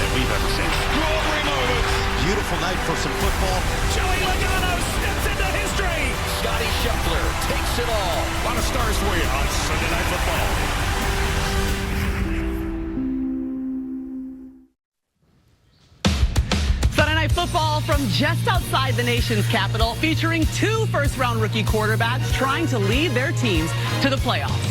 that we've ever seen. Extraordinary moments. Beautiful night for some football. Joey Logano steps into history. Scotty Scheffler takes it all. A lot of stars for you on Sunday Night Football. Football from just outside the nation's capital, featuring 2 first-round rookie quarterbacks trying to lead their teams to the playoffs.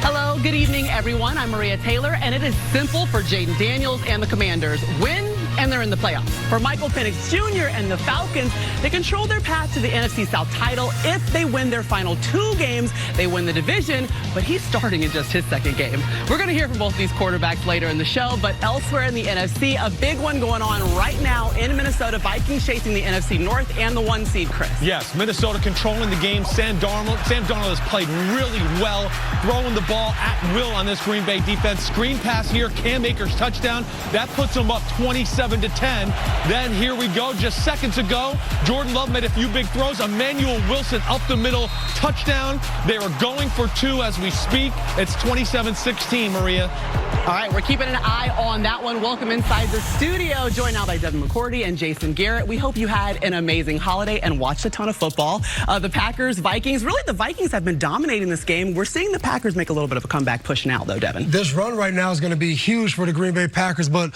Hello, good evening, everyone. I'm Maria Taylor, and it is simple for Jaden Daniels and the Commanders. Win, and they're in the playoffs. For Michael Penix Jr. and the Falcons, they control their path to the NFC South title. If they win their final 2 games, they win the division, but he's starting in just his 2nd game. We're going to hear from both these quarterbacks later in the show, but elsewhere in the NFC, a big one going on right now in Minnesota. Vikings chasing the NFC North and the 1 seed, Chris. Yes, Minnesota controlling the game. Sam Darnold has played really well, throwing the ball at will on this Green Bay defense. Screen pass here, Cam Akers touchdown. That puts them up 27-10. Then here we go, just seconds ago, Jordan Love made a few big throws. Emmanuel Wilson up the middle, touchdown. They are going for 2 as we speak. It's 27-16, Maria. All right, we're keeping an eye on that one. Welcome inside the studio, joined now by Devin McCourty and Jason Garrett. We hope you had an amazing holiday and watched a ton of football. The Packers, Vikings, really the Vikings have been dominating this game. We're seeing the Packers make a little bit of a comeback push now, though, Devin. This run right now is going to be huge for the Green Bay Packers, but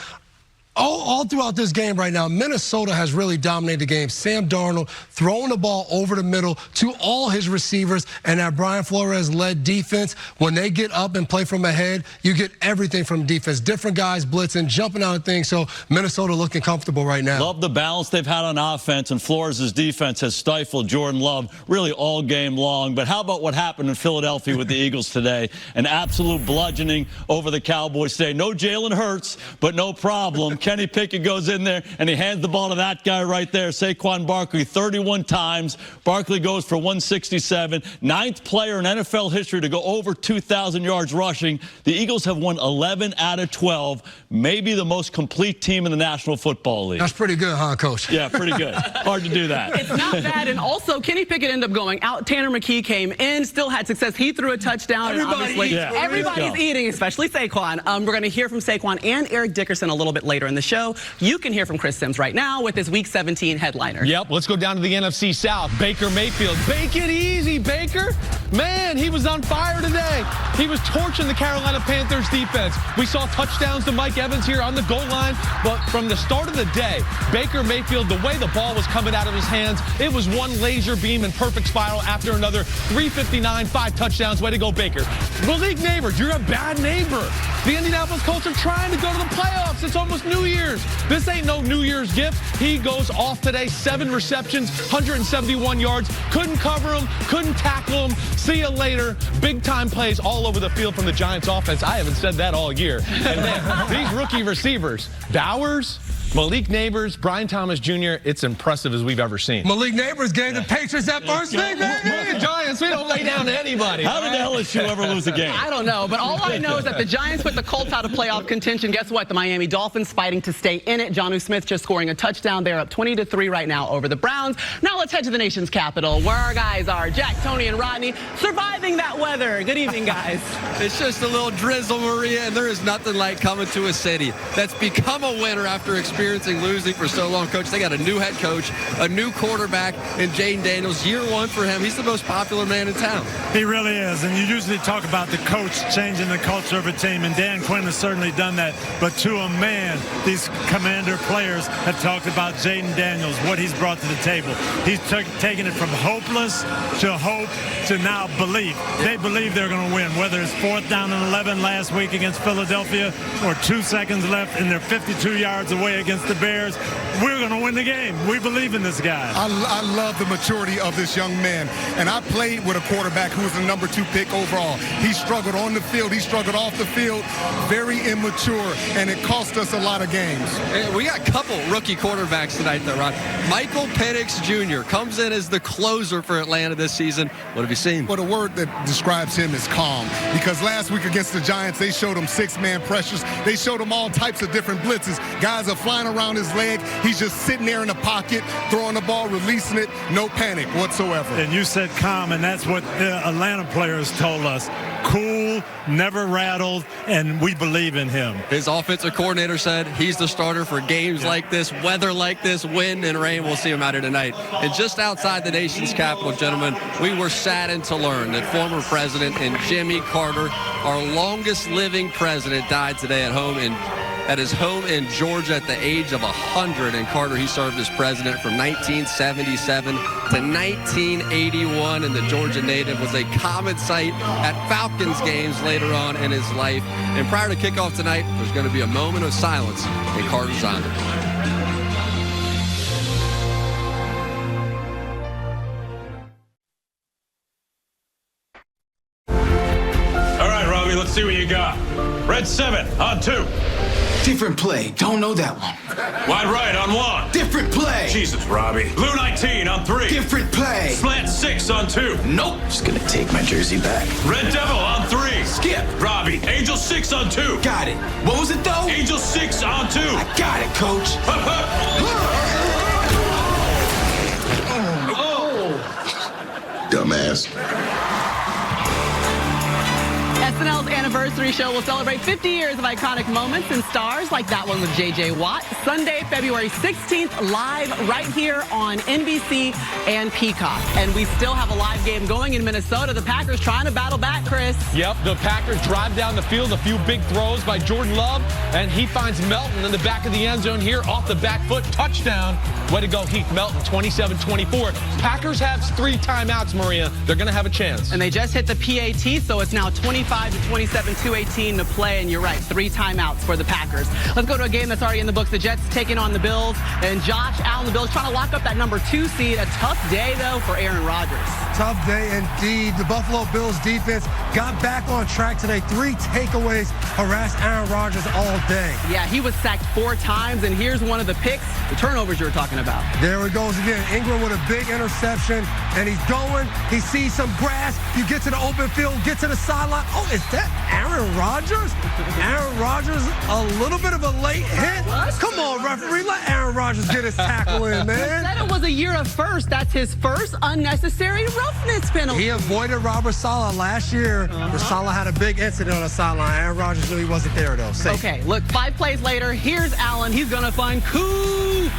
all throughout this game right now, Minnesota has really dominated the game. Sam Darnold throwing the ball over the middle to all his receivers, and that Brian Flores-led defense, when they get up and play from ahead, you get everything from defense. Different guys blitzing, jumping out of things, so Minnesota looking comfortable right now. Love the balance they've had on offense, and Flores' defense has stifled Jordan Love really all game long. But how about what happened in Philadelphia with the Eagles today? An absolute bludgeoning over the Cowboys today. No Jalen Hurts, but no problem. Kenny Pickett goes in there, and he hands the ball to that guy right there, Saquon Barkley, 31 times. Barkley goes for 167. 9th player in NFL history to go over 2,000 yards rushing. The Eagles have won 11 out of 12, maybe the most complete team in the National Football League. That's pretty good, huh, Coach? Yeah, pretty good. Hard to do that. It's not bad, and also Kenny Pickett ended up going out. Tanner McKee came in, still had success. He threw a touchdown. Everybody's eating, especially Saquon. We're going to hear from Saquon and Eric Dickerson a little bit later in the show. You can hear from Chris Sims right now with his Week 17 headliner. Yep, let's go down to the NFC South. Baker Mayfield. Bake it easy, Baker. Man, he was on fire today. He was torching the Carolina Panthers defense. We saw touchdowns to Mike Evans here on the goal line, but from the start of the day, Baker Mayfield, the way the ball was coming out of his hands, it was one laser beam and perfect spiral after another. 359, 5 touchdowns. Way to go, Baker. Malik Neighbors, you're a bad neighbor. The Indianapolis Colts are trying to go to the playoffs. It's almost New Year's. This ain't no New Year's gift. He goes off today, 7 receptions, 171 yards. Couldn't cover him, couldn't tackle him. See you later. Big-time plays all over the field from the Giants offense. I haven't said that all year. And then these rookie receivers, Bowers, Malik Neighbors, Brian Thomas Jr., it's impressive as we've ever seen. Malik Neighbors gave the Patriots that first thing, The Giants, we don't lay down to anybody. How did LSU ever lose a game? I don't know, but all I know is that the Giants put the Colts out of playoff contention. Guess what? The Miami Dolphins fighting to stay in it. Jonnu Smith just scoring a touchdown. They're up 20-3 right now over the Browns. Now let's head to the nation's capital, where our guys are, Jack, Tony, and Rodney, surviving that weather. Good evening, guys. It's just a little drizzle, Maria, and there is nothing like coming to a city that's become a winner after experiencing losing for so long. Coach, they got a new head coach, a new quarterback in Jaden Daniels. Year 1 for him. He's the most popular man in town. He really is, and you usually talk about the coach changing the culture of a team, and Dan Quinn has certainly done that. But to a man, these Commander players have talked about Jaden Daniels, what he's brought to the table. He's taken it from hopeless to hope to now belief. They believe they're going to win, whether it's 4th down and 11 last week against Philadelphia or 2 seconds left and they're 52 yards away against the Bears. We're going to win the game. We believe in this guy. I love the maturity of this young man. And I played with a quarterback who was the number 2 pick overall. He struggled on the field. He struggled off the field. Very immature, and it cost us a lot of games. We got a couple rookie quarterbacks tonight, though, Ron. Michael Penix Jr. comes in as the closer for Atlanta this season. What have you seen? Well, the word that describes him is calm. Because last week against the Giants, they showed him 6-man pressures. They showed him all types of different blitzes. Guys are flying around his leg. He's just sitting there in the pocket, throwing the ball, releasing it. No panic whatsoever. And you said calm, and that's what the Atlanta players told us. cool, never rattled, and we believe in him. His offensive coordinator said he's the starter for games like this, weather like this, wind and rain. We'll see him out here tonight. And just outside the nation's capital, gentlemen, we were saddened to learn that former president and Jimmy Carter, our longest living president, died today at his home in Georgia at the age of 100. And Carter, he served as president from 1977 to 1981, and the Georgia native was a common sight at Falcons games later on in his life. And prior to kickoff tonight, there's going to be a moment of silence in Carter's honor. All right, Robbie, let's see what you got. Red 7 on 2. Different play. Don't know that one. Wide right on 1. Different play. Jesus, Robbie. Blue 19 on 3. Different play. Slant 6 on 2. Nope. Just gonna take my jersey back. Red Devil on 3. Skip. Robbie. Angel 6 on 2. Got it. What was it though? Angel 6 on 2. I got it, coach. Hup, hup. Dumbass. SNL's anniversary show will celebrate 50 years of iconic moments and stars like that one with J.J. Watt. Sunday, February 16th, live right here on NBC and Peacock. And we still have a live game going in Minnesota. The Packers trying to battle back, Chris. Yep, the Packers drive down the field. A few big throws by Jordan Love, and he finds Melton in the back of the end zone here off the back foot. Touchdown. Way to go, Heath Melton, 27-24. Packers have 3 timeouts, Maria. They're going to have a chance. And they just hit the PAT, so it's now 25-27, 2:18 to play. And you're right, 3 timeouts for the Packers. Let's go to a game that's already in the books. The Jets taking on the Bills. And Josh Allen, the Bills, trying to lock up that number 2 seed. A tough day, though, for Aaron Rodgers. Tough day indeed. The Buffalo Bills defense got back on track today. 3 takeaways harassed Aaron Rodgers all day. Yeah, he was sacked 4 times, and here's one of the picks, the turnovers you were talking about. There it goes again. Ingram with a big interception, and he's going. He sees some grass. You get to the open field, get to the sideline. Oh, is that Aaron Rodgers? Aaron Rodgers, a little bit of a late hit. Come on, referee. Let Aaron Rodgers get his tackle in, man. Said it was a year of first. That's his first unnecessary roughness penalty. He avoided Robert Saleh last year. Saleh had a big incident on the sideline. Aaron Rodgers knew he wasn't there, though. Safe. Okay, look, 5 plays later, here's Allen. He's going to find Coop.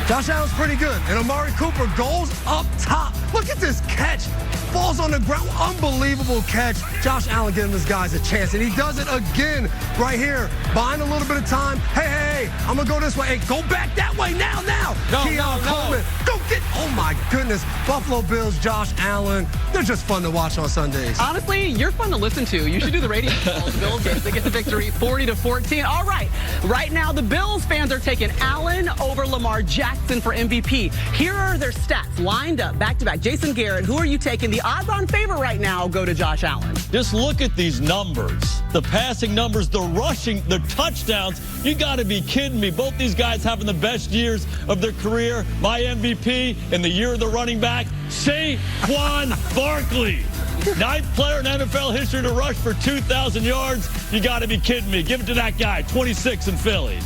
Josh Allen's pretty good. And Amari Cooper goes up top. Look at this catch. Falls on the ground. Unbelievable catch. Josh Allen giving his guys a chance. And he does it again right here. Buying a little bit of time. Hey, I'm going to go this way. Hey, go back that way now. Keon Coleman. Go get. Oh, my goodness. Buffalo Bills, Josh Allen. They're just fun to watch on Sundays. Honestly, you're fun to listen to. You should do the radio calls. Bills games. They get the victory 40-14. All right. Right now, the Bills fans are taking Allen over Lamar Jackson for MVP. Here are their stats lined up back-to-back. Jason Garrett, who are you taking? The odds-on favorite right now go to Josh Allen. Just look at these numbers. The passing numbers, the rushing, the touchdowns. You got to be kidding me. Both these guys having the best years of their career. My MVP in the year of the running back, Saquon Barkley. 9th player in NFL history to rush for 2,000 yards. You got to be kidding me. Give it to that guy, 26 in Philly.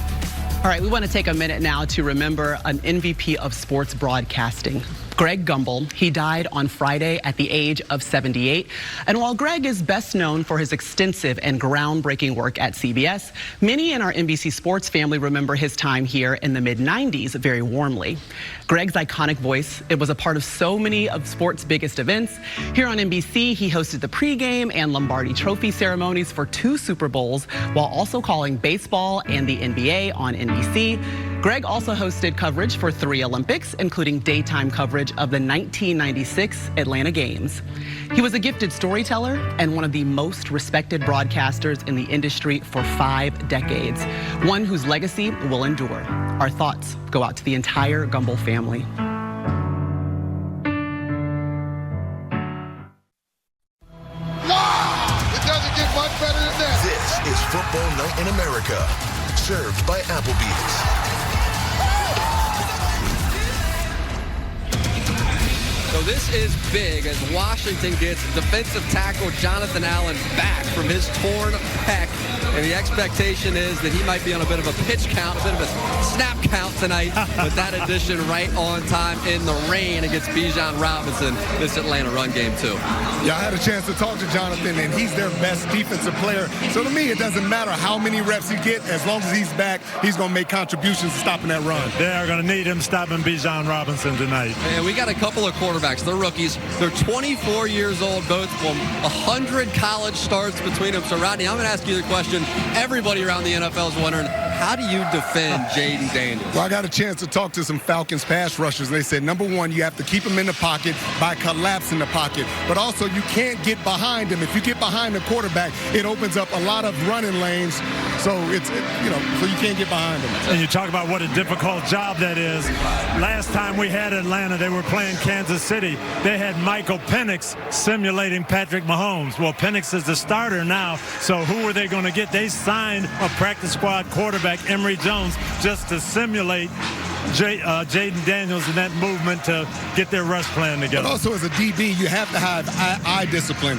All right, we want to take a minute now to remember an MVP of sports broadcasting. Greg Gumbel. He died on Friday at the age of 78. And while Greg is best known for his extensive and groundbreaking work at CBS, many in our NBC sports family remember his time here in the mid-90s very warmly. Greg's iconic voice, it was a part of so many of sports' biggest events. Here on NBC, he hosted the pregame and Lombardi Trophy ceremonies for 2 Super Bowls, while also calling baseball and the NBA on NBC. Greg also hosted coverage for 3 Olympics, including daytime coverage of the 1996 Atlanta Games. He was a gifted storyteller and one of the most respected broadcasters in the industry for 5 decades, one whose legacy will endure. Our thoughts go out to the entire Gumbel family. Wow! It doesn't get much better than that. This is Football Night in America, served by Applebee's. So this is big as Washington gets defensive tackle Jonathan Allen back from his torn pec. And the expectation is that he might be on a bit of a pitch count, a bit of a snap count tonight. But that addition right on time in the rain against Bijan Robinson, this Atlanta run game too. Yeah, I had a chance to talk to Jonathan, and he's their best defensive player. So to me, it doesn't matter how many reps he gets. As long as he's back, he's going to make contributions to stopping that run. They are going to need him stopping Bijan Robinson tonight. And we got a couple of quarterbacks. They're rookies. They're 24 years old, both from 100 college starts between them. So, Rodney, I'm going to ask you the question. Everybody around the NFL is wondering, how do you defend Jaden Daniels? Well, I got a chance to talk to some Falcons pass rushers. They said, number one, you have to keep him in the pocket by collapsing the pocket. But also, you can't get behind him. If you get behind the quarterback, it opens up a lot of running lanes. So so you can't get behind him. And you talk about what a difficult job that is. Last time we had Atlanta, they were playing Kansas City. They had Michael Penix simulating Patrick Mahomes. Well, Penix is the starter now, so who were they going to get? They signed a practice squad quarterback, Emory Jones, just to simulate Jaden Daniels in that movement to get their rush plan together. But also as a DB, you have to have eye discipline.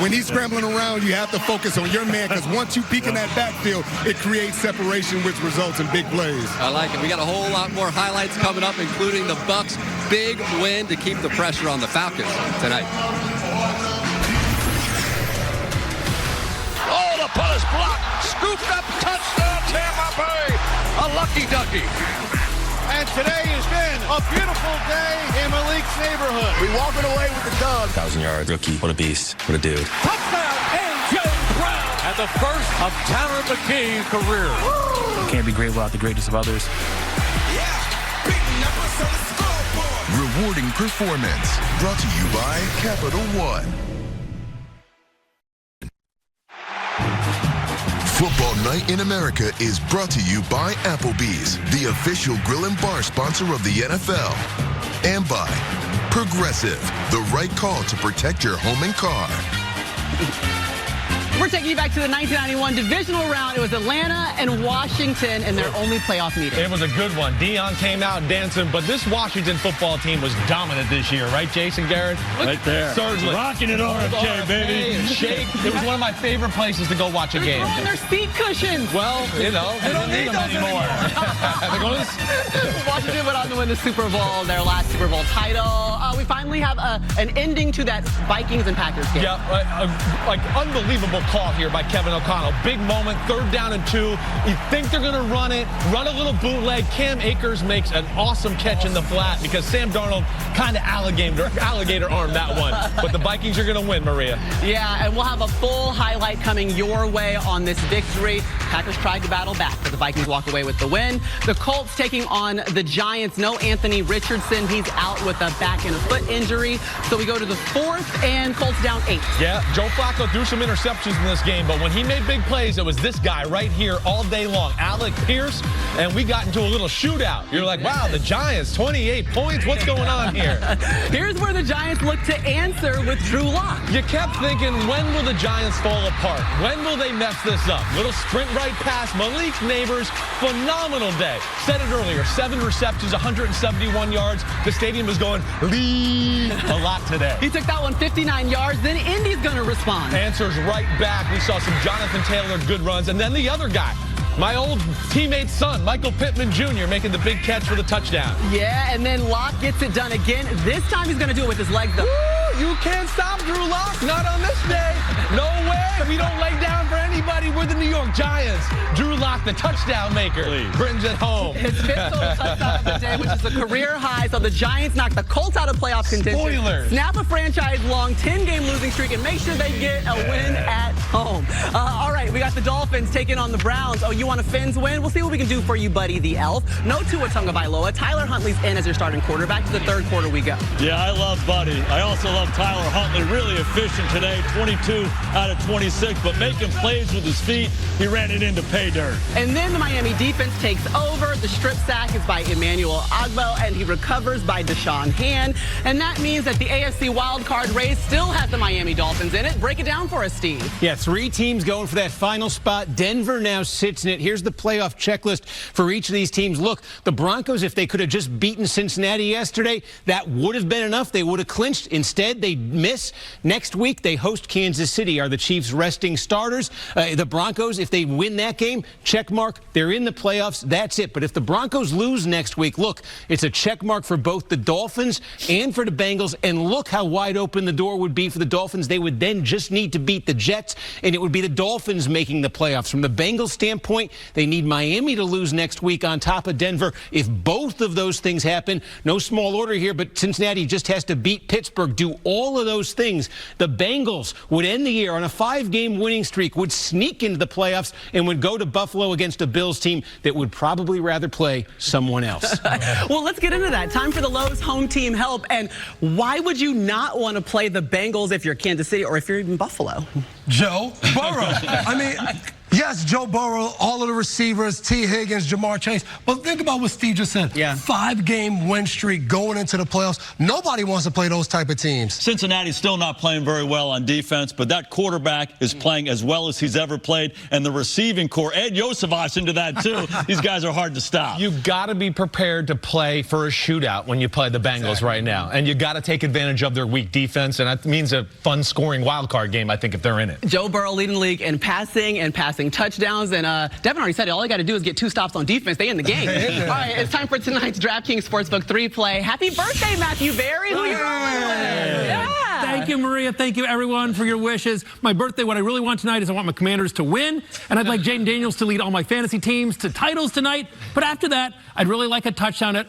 When he's scrambling around, you have to focus on your man, because once you peek in that backfield, it creates separation, which results in big plays. I like it. We got a whole lot more highlights coming up, including the Bucs' big win to keep the pressure on the Falcons tonight. Oh, the punt is blocked. Scooped up, touchdown, Tampa Bay. A lucky ducky. And today has been a beautiful day in Malik's neighborhood. We walking away with the dub. 1,000-yard rookie. What a beast. What a dude. Touchdown, A.J. Brown. At the first of Tanner McKee's career. You can't be great without the greatness of others. Rewarding performance. Brought to you by Capital One. Football Night in America is brought to you by Applebee's, the official grill and bar sponsor of the NFL. And by Progressive, the right call to protect your home and car. We're taking you back to the 1991 divisional round. It was Atlanta and Washington in their only playoff meeting. It was a good one. Deion came out dancing, but this Washington football team was dominant this year, right, Jason Garrett? Right there. Certainly. Rocking it RFK, baby. And shake. It was one of my favorite places to go watch a game. They're throwing their seat cushions. Well, they don't need them anymore. Washington went on to win the Super Bowl, their last Super Bowl title. We finally have an ending to that Vikings and Packers game. Yeah, like unbelievable call here by Kevin O'Connell. Big moment, 3rd down and 2. You think they're going to run a little bootleg. Cam Akers makes an awesome catch in the flat because Sam Darnold kind of alligator armed that one. But the Vikings are going to win, Maria. Yeah, and we'll have a full highlight coming your way on this victory. Packers tried to battle back, but the Vikings walk away with the win. The Colts taking on the Giants. No Anthony Richardson. He's out with a back and a foot injury. So we go to the 4th, and Colts down 8. Yeah, Joe Flacco threw some interceptions in this game, but when he made big plays, it was this guy right here all day long, Alec Pierce, and we got into a little shootout. You're like, wow, the Giants, 28 points. What's going on here? Here's where the Giants look to answer with Drew Lock. You kept thinking, when will the Giants fall apart? When will they mess this up? Little sprint right pass. Malik Neighbors, phenomenal day. Said it earlier, 7 receptions, 171 yards. The stadium was going a lot today. He took that one 59 yards. Then Indy's going to respond. Answers right back. We saw some Jonathan Taylor good runs. And then the other guy, my old teammate's son, Michael Pittman Jr., making the big catch for the touchdown. Yeah, and then Locke gets it done again. This time he's going to do it with his legs, though. Woo, you can't stop Drew Lock. Not on this day. No way. We don't lay down for anybody. We're the New York Giants. Drew Lock, the touchdown maker, brings it home. His 5th total touchdown of the day, which is a career high. So the Giants knock the Colts out of playoff contention. Spoilers. Snap a franchise-long 10-game losing streak and make sure they get a win at home. All right, we got the Dolphins taking on the Browns. Oh, you want a Fins win? We'll see what we can do for you, buddy, the elf. No Tua Tagovailoa. Tyler Huntley's in as your starting quarterback. To the 3rd quarter we go. Yeah, I love Buddy. I also love Tyler Huntley. Really efficient today, 22 out of 26, but making plays with his feet. He ran it in to pay dirt. And then the Miami defense takes over. The strip sack is by Emmanuel Ogbah, and he recovers by Deshaun Hand. And that means that the AFC wildcard race still has the Miami Dolphins in it. Break it down for us, Steve. Yeah, 3 teams going for that final spot. Denver now sits in it. Here's the playoff checklist for each of these teams. Look, the Broncos, if they could have just beaten Cincinnati yesterday, that would have been enough. They would have clinched. Instead, they miss. Next week, they host Kansas City. Are the Chiefs resting starters? The Broncos, if they win that game, check mark. They're in the playoffs. That's it. But if the Broncos lose next week, look, it's a check mark for both the Dolphins and for the Bengals. And look how wide open the door would be for the Dolphins. They would then just need to beat the Jets, and it would be the Dolphins making the playoffs. From the Bengals standpoint, they need Miami to lose next week on top of Denver. If both of those things happen, no small order here, but Cincinnati just has to beat Pittsburgh, do all of those things. The Bengals would end the year on a 5-game winning streak, would sneak into the playoffs, and would go to Buffalo against a Bills team that would probably rather play someone else. Well, let's get into that. Time for the Lowe's home team help. And why would you not want to play the Bengals if you're Kansas City or if you're even Buffalo? Joe Burrow. I mean, yes, Joe Burrow, all of the receivers, T. Higgins, Jamar Chase. But think about what Steve just said. Yeah. 5-game win streak going into the playoffs. Nobody wants to play those type of teams. Cincinnati's still not playing very well on defense, but that quarterback is playing as well as he's ever played. And the receiving core, Ed Yosevich into that too. These guys are hard to stop. You got to be prepared to play for a shootout when you play the Bengals right now. And you got to take advantage of their weak defense. And that means a fun scoring wild card game, I think, if they're in it. Joe Burrow leading the league in passing and passing touchdowns. And Devin already said it. All you got to do is get 2 stops on defense. They in the game. All right, it's time for tonight's DraftKings Sportsbook 3-play. Happy birthday, Matthew Berry. Who you rolling with? Yeah. Thank you, Maria. Thank you, everyone, for your wishes. My birthday, what I really want tonight is I want my Commanders to win, and I'd like Jaden Daniels to lead all my fantasy teams to titles tonight. But after that, I'd really like a touchdown at,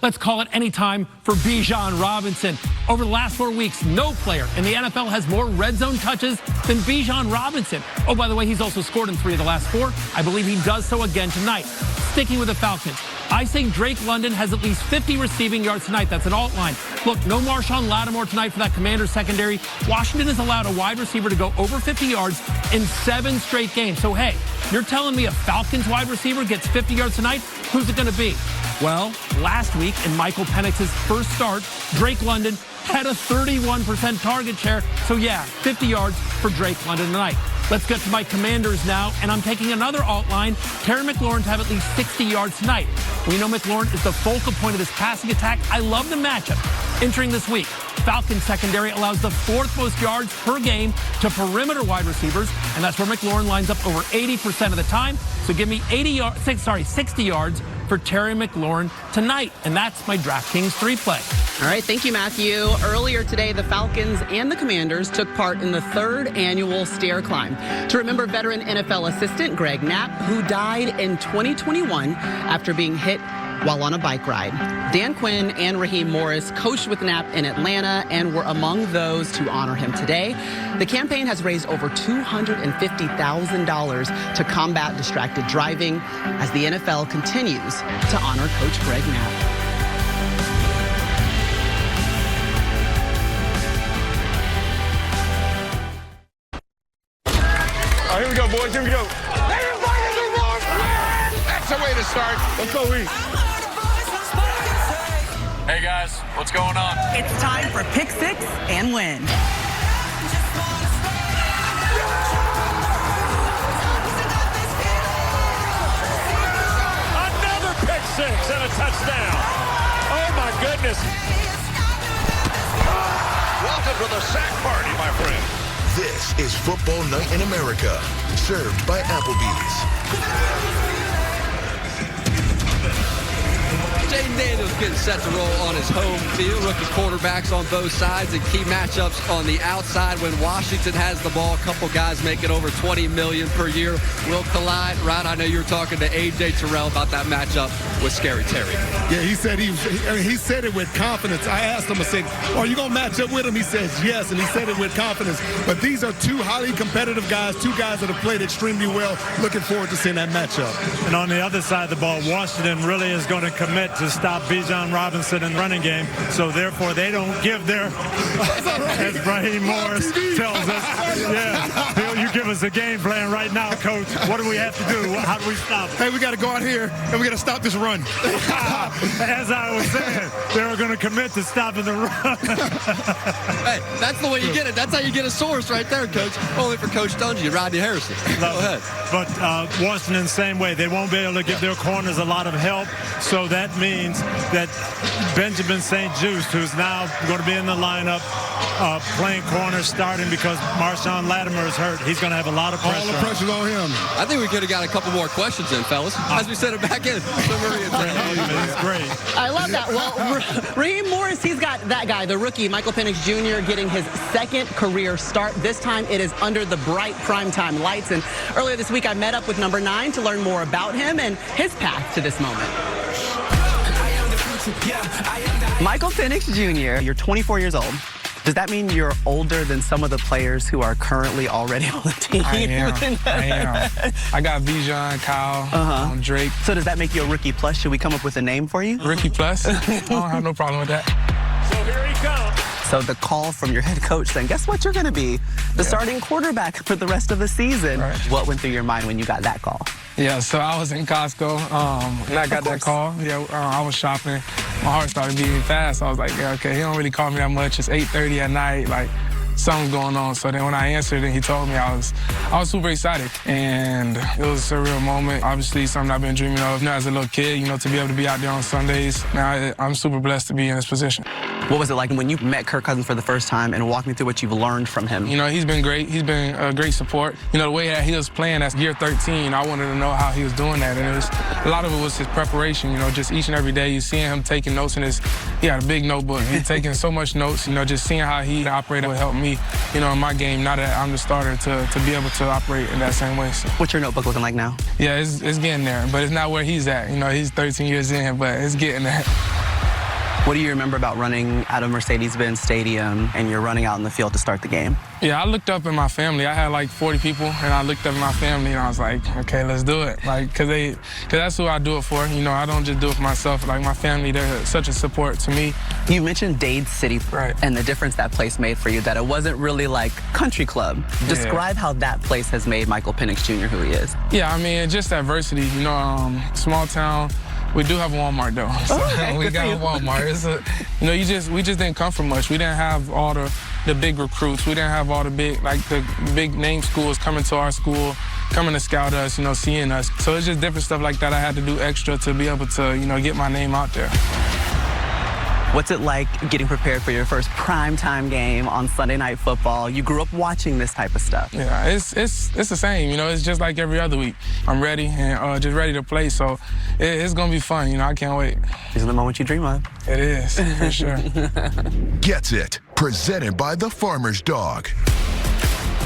let's call it any time for Bijan Robinson. Over the last 4 weeks, no player in the NFL has more red zone touches than Bijan Robinson. Oh, by the way, he's also scored in 3 of the last 4. I believe he does so again tonight. Sticking with the Falcons, I say Drake London has at least 50 receiving yards tonight. That's an alt line. Look, no Marshawn Lattimore tonight for that Commanders secondary. Washington has allowed a wide receiver to go over 50 yards in 7 straight games. So, hey, you're telling me a Falcons wide receiver gets 50 yards tonight? Who's it going to be? Well, last week in Michael Penix's first start, Drake London had a 31% target share. So, yeah, 50 yards for Drake London tonight. Let's get to my Commanders now, and I'm taking another alt line, Terry McLaurin, to have at least 60 yards tonight. We know McLaurin is the focal point of this passing attack. I love the matchup. Entering this week, Falcons secondary allows the 4th most yards per game to perimeter wide receivers, and that's where McLaurin lines up over 80% of the time. So give me 60 yards for Terry McLaurin tonight, and that's my DraftKings 3-play. All right, thank you, Matthew. Earlier today, the Falcons and the Commanders took part in the 3rd annual stair climb to remember veteran NFL assistant Greg Knapp, who died in 2021 after being hit while on a bike ride. Dan Quinn and Raheem Morris coached with Knapp in Atlanta and were among those to honor him today. The campaign has raised over $250,000 to combat distracted driving as the NFL continues to honor Coach Greg Knapp. All right, here we go, boys. Here we go. Everybody in the wrong plan! That's the way to start. Let's go, Reed. Hey, guys, what's going on? It's time for Pick 6 and Win. Another pick 6 and a touchdown. Oh, my goodness. Welcome to the sack party, my friend. This is Football Night in America, served by Applebee's. Jaden Daniels getting set to roll on his home field. Rookie quarterbacks on both sides and key matchups on the outside. When Washington has the ball, a couple guys making over $20 million per year will collide. Ryan, I know you were talking to A.J. Terrell about that matchup with Scary Terry. Yeah, he said he said it with confidence. I asked him, I said, are you going to match up with him? He says yes, and he said it with confidence. But these are 2 highly competitive guys, 2 guys that have played extremely well. Looking forward to seeing that matchup. And on the other side of the ball, Washington really is going to commit to stop Bijan Robinson in running game. So therefore, they don't give their, as Raheem Morris tells us, yeah, you give us a game plan right now, Coach. What do we have to do? How do we stop? Hey, we got to go out here and we got to stop this run. As I was saying, they were going to commit to stopping the run. Hey, that's the way you get it. That's how you get a source right there, Coach. Only for Coach Dungy, Rodney Harrison. Go ahead. But Washington, same way. They won't be able to give their corners a lot of help. So that means that Benjamin St. Juste, who's now going to be in the lineup, playing corner, starting because Marshawn Latimer is hurt. He's going to have a lot of pressure. All the pressure's on him. I think we could have got a couple more questions in, fellas, as we sent it back in. It's great. I love that. Well, Raheem Morris, he's got that guy, the rookie, Michael Penix Jr., getting his second career start. This time it is under the bright primetime lights. And earlier this week, I met up with number 9 to learn more about him and his path to this moment. Michael Penix Jr., you're 24 years old. Does that mean you're older than some of the players who are currently already on the team? I am. I got Bijan, Kyle, Drake. So does that make you a rookie plus? Should we come up with a name for you? Rookie plus? I don't have no problem with that. So here he comes. So the call from your head coach saying, guess what, you're going to be the starting quarterback for the rest of the season. Right. What went through your mind when you got that call? Yeah, so I was in Costco, and I got that call. Yeah, I was shopping. My heart started beating fast. I was like, yeah, okay, he don't really call me that much. It's 8:30 at night, like, something's going on. So then when I answered and he told me, I was super excited. And it was a surreal moment. Obviously, something I've been dreaming of as a little kid, you know, to be able to be out there on Sundays. Now, I'm super blessed to be in this position. What was it like when you met Kirk Cousins for the first time, and walk me through what you've learned from him? You know, he's been great. He's been a great support. You know, the way that he was playing at year 13, I wanted to know how he was doing that. And a lot of it was his preparation, you know, just each and every day you seeing him taking notes he had a big notebook. He's taking so much notes, you know, just seeing how he operated would help me, you know, in my game, now that I'm the starter, to be able to operate in that same way. So. What's your notebook looking like now? Yeah, it's getting there, but it's not where he's at. You know, he's 13 years in, but it's getting there. What do you remember about running out of Mercedes-Benz Stadium and you're running out in the field to start the game? Yeah, I looked up at my family. I had like 40 people, and I looked up at my family, and I was like, okay, let's do it. Like, cause that's who I do it for. You know, I don't just do it for myself. Like, my family, they're such a support to me. You mentioned Dade City, right, and the difference that place made for you, that it wasn't really like country club. Describe how that place has made Michael Penix Jr. who he is. Yeah, I mean, just adversity. You know, small town. We do have a Walmart, though. So we got a Walmart. You know, we just didn't come from much. We didn't have all the big recruits. We didn't have all the big name schools coming to our school, coming to scout us, you know, seeing us. So it's just different stuff like that I had to do extra to be able to, you know, get my name out there. What's it like getting prepared for your first primetime game on Sunday Night Football? You grew up watching this type of stuff. Yeah, it's the same. You know, it's just like every other week. I'm ready and just ready to play. So it's gonna be fun. You know, I can't wait. These are the moments you dream of. It is, for sure. Gets It, presented by the Farmer's Dog.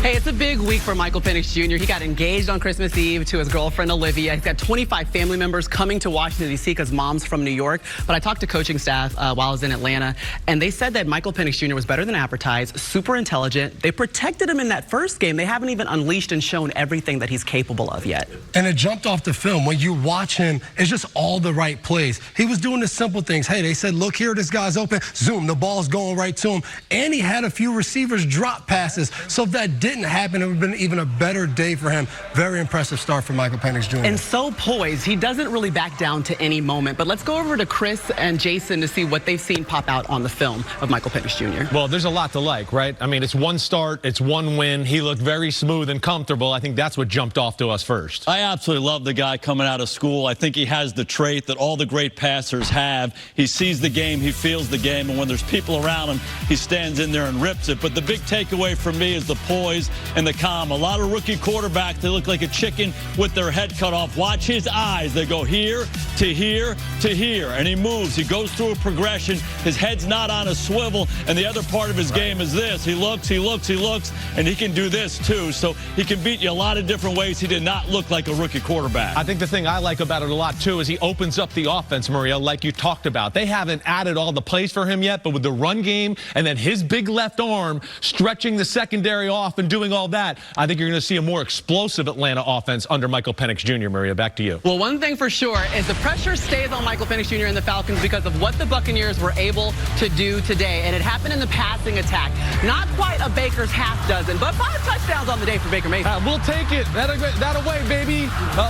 Hey, it's a big week for Michael Penix Jr. He got engaged on Christmas Eve to his girlfriend, Olivia. He's got 25 family members coming to Washington, D.C. because mom's from New York. But I talked to coaching staff while I was in Atlanta, and they said that Michael Penix Jr. was better than advertised, super intelligent. They protected him in that first game. They haven't even unleashed and shown everything that he's capable of yet. And it jumped off the film. When you watch him, it's just all the right plays. He was doing the simple things. Hey, they said, look here, this guy's open. Zoom, the ball's going right to him. And he had a few receivers drop passes. So if that didn't happen, it would have been even a better day for him. Very impressive start for Michael Penix Jr. And so poised. He doesn't really back down to any moment. But let's go over to Chris and Jason to see what they've seen pop out on the film of Michael Penix Jr. Well, there's a lot to like, right? I mean, it's one start, it's one win. He looked very smooth and comfortable. I think that's what jumped off to us first. I absolutely love the guy coming out of school. I think he has the trait that all the great passers have. He sees the game, he feels the game, and when there's people around him, he stands in there and rips it. But the big takeaway for me is the poise and the calm. A lot of rookie quarterbacks, they look like a chicken with their head cut off. Watch his eyes. They go here to here to here, and he moves. He goes through a progression. His head's not on a swivel, and the other part of his game is this. He looks, he looks, he looks, and he can do this too. So he can beat you a lot of different ways. He did not look like a rookie quarterback. I think the thing I like about it a lot too is he opens up the offense, Maria, like you talked about. They haven't added all the plays for him yet, but with the run game and then his big left arm stretching the secondary off and and doing all that, I think you're going to see a more explosive Atlanta offense under Michael Penix Jr. Maria, back to you. Well, one thing for sure is the pressure stays on Michael Penix Jr. and the Falcons because of what the Buccaneers were able to do today. And it happened in the passing attack. Not quite a Baker's half dozen, but 5 touchdowns on the day for Baker Mayfield. We'll take it. That away, baby.